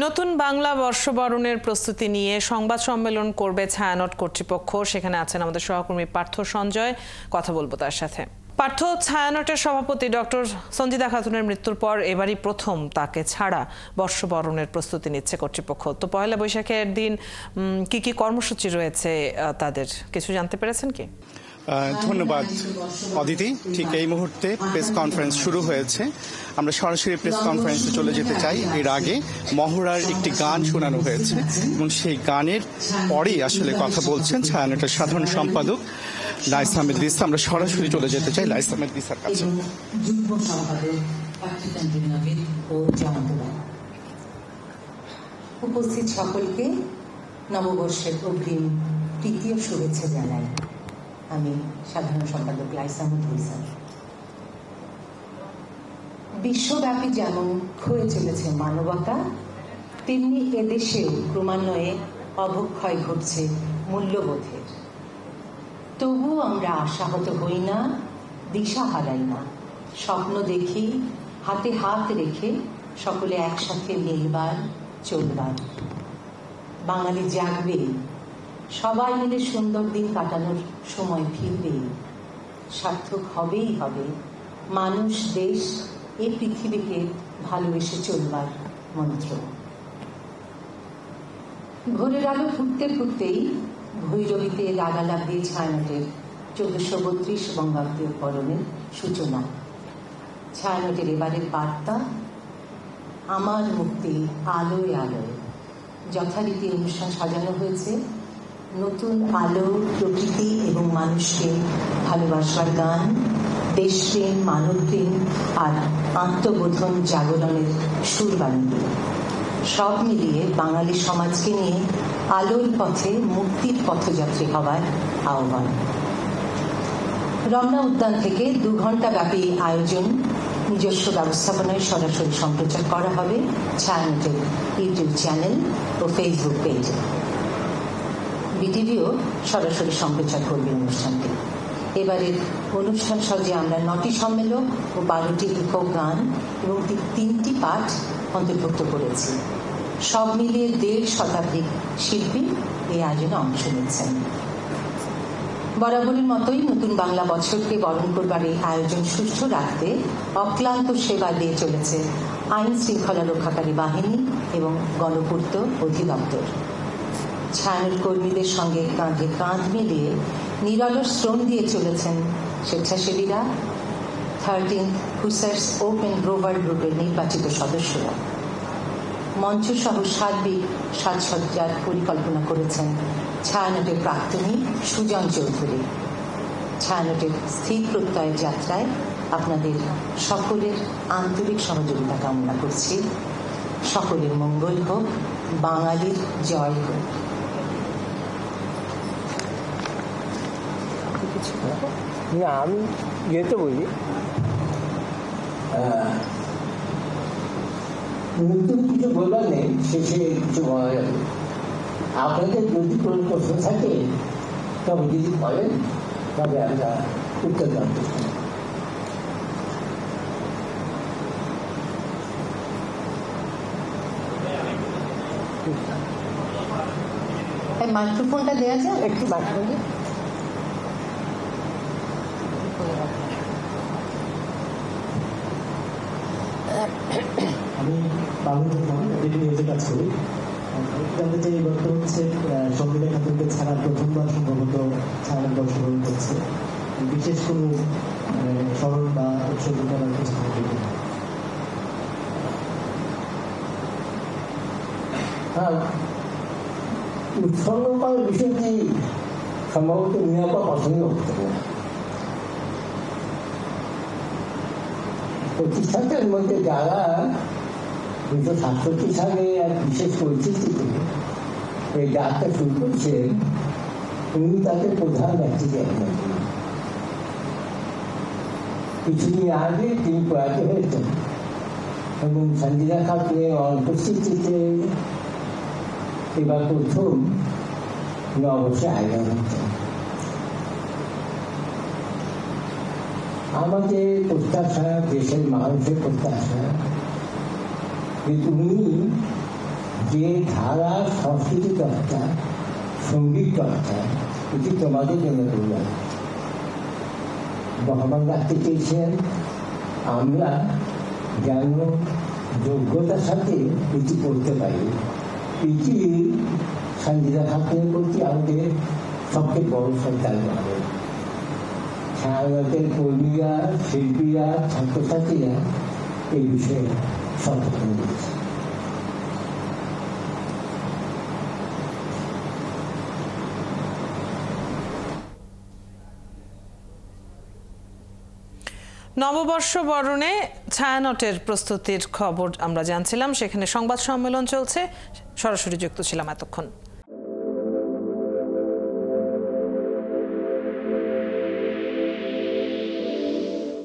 নতুন বাংলা বর্ষবরণের প্রস্তুতি নিয়ে সংবাদ সম্মেলন করবে ছায়ানট কর্তৃপক্ষ। সেখানে আছেন আমাদের সহকর্মী পার্থ সঞ্জয়, কথা বলবো তার সাথে। পার্থ, ছায়ানটের সভাপতি ডক্টর সঞ্জিদা খাতুনের মৃত্যুর পর এবারই প্রথম তাকে ছাড়া বর্ষবরণের প্রস্তুতি নিচ্ছে কর্তৃপক্ষ। তো পয়লা বৈশাখের দিন কি কি কর্মসূচি রয়েছে তাদের, কিছু জানতে পেরেছেন কি? ধন্যবাদ অদিতি। ঠিক এই মুহূর্তে প্রেস কনফারেন্স শুরু হয়েছে। আমরা সরাসরি প্রেস কনফারেন্সে চলে যেতে চাই। এর আগে মহড়ার একটি গান শোনানো হয়েছে এবং সেই গানের পরেই আসলে কথা বলছেন ছায়ানটের সাধারণ সম্পাদক লাইস আহমেদ রিসা। আমরা সরাসরি চলে যেতে চাই লাইস আহমেদ রিসার কাছে। উপস্থিত সকলকে নববর্ষের অগ্রিম প্রীতি ও শুভেচ্ছা জানাই। আমি সাধারণ সম্পাদক লাইস আহমেদ রিসা। বিশ্বব্যাপী যেমন ক্ষয়ে চলেছে মানবতা, তেমনি এদেশেও ক্রমান্বয়ে অবক্ষয় ঘটছে মূল্যবোধের। তবুও আমরা আশাহত হই না, দিশা হারাই না। স্বপ্ন দেখি, হাতে হাত রেখে সকলে একসাথে মিলবার, চলবার। বাঙালি জাগবে, সবাই মিলে সুন্দর দিন কাটানোর সময় ফিরবে। সার্থক হবেই হবে মানুষ, দেশ, এই পৃথিবীকে ভালোবেসে চলবার মন্ত্র। ভোরের আলো ফুটতে ফুটতেই ভৈরবীতে লাগা লাগিয়ে ছায়ানটের 1432 বঙ্গাব্দের পরনের সূচনা। ছায়ানটের এবারের বার্তা, আমার মুক্তি আলোয় আলোয়। যথারীতি অনুষ্ঠান সাজানো হয়েছে নতুন আলো, প্রকৃতি এবং মানুষকে ভালোবাসবার গান, দেশপ্রেম, মানবপ্রেম আর আত্মবোধন জাগরণের সুর বানিয়ে। সব মিলিয়ে বাঙালি সমাজকে নিয়ে আলোর পথে মুক্তির পথযাত্রী হওয়ার আহ্বান। রমনা উদ্যান থেকে 2 ঘন্টা ব্যাপী আয়োজন, নিজস্ব ব্যবস্থাপনায় সরাসরি সম্প্রচার করা হবে ছায়ানটের ইউটিউব চ্যানেল ও ফেসবুক পেজে। বিটিভিও সরাসরি সম্প্রচার করবে অনুষ্ঠানটি। এবারের অনুষ্ঠান সজ্জে আমরা 9টি সম্মেলন ও 12টি একক গান এবং 3টি পাঠ অন্তর্ভুক্ত করেছি। সব মিলিয়ে 1.5 শতাধিক শিল্পী এই আয়োজনে অংশ নিচ্ছেন। বরাবরের মতোই নতুন বাংলা বছরকে বরণ করবার এই আয়োজন সুষ্ঠু রাখতে অক্লান্ত সেবা দিয়ে চলেছে আইন শৃঙ্খলা রক্ষাকারী বাহিনী এবং গণপূর্ত অধিদপ্তর। ছায়ানট কর্মীদের সঙ্গে কাঁধে কাঁধ মিলিয়ে নিরলস শ্রম দিয়ে চলেছেন স্বেচ্ছাসেবীরা, 13th হুসার্স ওপেন গ্রোভার গ্রুপের নির্বাচিত সদস্যরা। মঞ্চ সহ সার্বিক সাজসজ্জার পরিকল্পনা করেছেন ছায়ানটের প্রাক্তনী সুজন চৌধুরী। ছায়ানটের স্থির প্রত্যয়ের যাত্রায় আপনাদের সকলের আন্তরিক সহযোগিতা কামনা করছি। সকলের মঙ্গল হোক, বাঙালির জয় হোক। আমি যেতে বলি নতুন কিছু বলার নেই, শেষে কিছু বলা যাবে। আপনাদের যদি কোনো প্রশ্ন থাকে তবে যদি বলেন তবে আমরা উত্তর জানতে চাই। মাইক্রোফোনটা দেওয়া যায় একটু মাইক্রোফোনে। আমি বাংলাদেশের কাজ করি। জানতে চাই এবার তো হচ্ছে সঙ্গীতা খাতুনকে ছাড়া প্রথমবার সম্ভবত ছায়ানট বর্ষবরণ করছে। বিশেষ কোনো স্মরণ বা উৎসর্গ করার কিছু থাকবে? হ্যাঁ, উৎসর্গ করার বিষয়টি সম্ভবত নিরাপদ পছন্দ করতে হবে। প্রতিষ্ঠানটার মধ্যে যারা 1967 সালে এক বিশেষ পরিস্থিতিতে এই যাত্রা শুরু করছেন, উনি তাদের প্রধান ব্যক্তিকে একজন। কিছুদিন আগে তিনি প্রয়াত হয়েছেন এবং সঞ্জিদা খাতুনের অনুপস্থিতিতে এবার প্রথম নববর্ষে আয়োজন হচ্ছে। আমাদের প্রত্যাশা, দেশের মানুষের প্রত্যাশা, উনি যে ধারা সংস্কৃতি চর্চা, সঙ্গীত চর্চা, এটি তোমাদের জন্য করলাম। ভগবান রাখতে চেয়েছেন আমরা যেন যোগ্যতার সাথে এটি করতে পারি। এটি সঞ্জিতা খাতুনের প্রতি আমাদের সবচেয়ে বড় শ্রদ্ধা জানাবে। ছায়ানটের কর্মীরা, শিল্পীরা, ছাত্রছাত্রীরা এই বিষয়ে সচেতন দিয়েছে। নববর্ষ বরণে ছায়ানটের প্রস্তুতির খবর আমরা জানছিলাম, সেখানে সংবাদ সম্মেলন চলছে, সরাসরি যুক্ত ছিলাম এতক্ষণ।